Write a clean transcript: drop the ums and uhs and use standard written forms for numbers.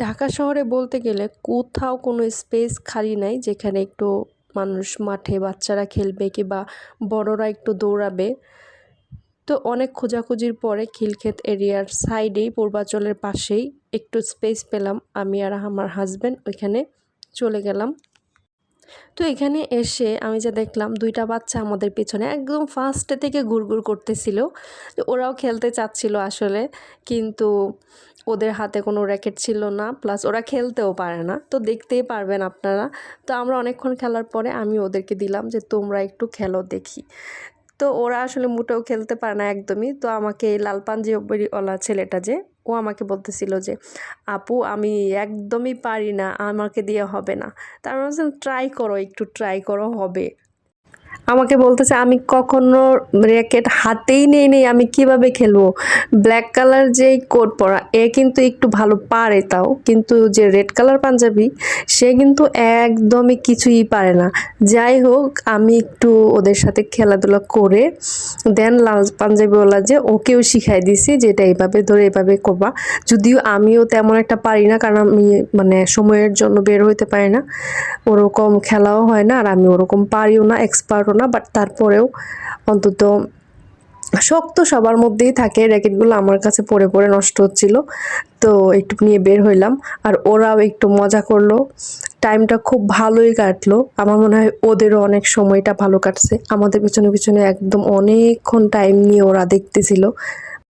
ঢাকা শহরে বলতে গেলে কোথাও কোনো স্পেস খালি নাই যেখানে একটু মানুষ মাঠে বাচ্চারা খেলবে কিংবা বড়রা একটু দৌড়াবে। তো অনেক খোঁজাখুঁজির পরে খিলক্ষেত এরিয়ার সাইডেই পূর্বাচলের পাশেই একটু স্পেস পেলাম। আমি আর আমার হাজব্যান্ড ওইখানে চলে গেলাম। তো এখানে এসে আমি যা দেখলাম, 2টা বাচ্চা আমাদের পেছনে একদম ফার্স্টে থেকে ঘুরঘুর করতেছিল। তো ওরাও খেলতে চাচ্ছিল আসলে, কিন্তু ওদের হাতে কোনো র্যাকেট ছিল না, প্লাস ওরা খেলতেও পারে না। তো দেখতেই পারবেন আপনারা। তো আমরা অনেকক্ষণ খেলার পরে আমি ওদেরকে দিলাম যে তোমরা একটু খেলো দেখি। তো ওরা আসলে মোটেও খেলতে পারে না একদমই। তো আমাকে এই লাল পাঞ্জাবিওয়ালা ছেলেটা যে, ও আমাকে বলতেছিল যে আপু আমি একদমই পারি না, আমাকে দিয়ে হবে না। তার মানে ট্রাই করো, একটু ট্রাই করো, হবে। আমাকে বলতেছে আমি কখনো র্যাকেট হাতেই নেই, আমি কিভাবে খেলবো। ব্ল্যাক কালার যেই কোট পরা এ কিন্তু একটু ভালো পারে, তাও কিন্তু যে রেড কালার পাঞ্জাবি সে কিন্তু একদমই কিছুই পারে না। যাই হোক, আমি একটু ওদের সাথে খেলাধুলা করে দেন লাল পাঞ্জাবিওয়ালা যে ওকেও শিখাই দিছি যে এটা এইভাবে ধরে এভাবে করবা। যদিও আমিও তেমন একটা পারি না, কারণ আমি মানে সময়ের জন্য বের হইতে পারি না, ওরকম খেলাও হয় না, আর আমি ওরকম পারিও না, এক্সপার্টও না। বাট তারপরেও অন্তত শক্ত সবার মধ্যেই থাকে, র্যাকেটগুলো আমার কাছে পড়ে পড়ে নষ্ট হচ্ছিল। তো একটু নিয়ে বের হইলাম, আর ওরাও একটু মজা করলো। টাইমটা খুব ভালোই কাটলো। আমার মনে হয় ওদেরও অনেক সময়টা ভালো কাটছে। আমাদের পিছনে পিছনে একদম অনেকক্ষণ টাইম নিয়ে ওরা দেখতেছিল।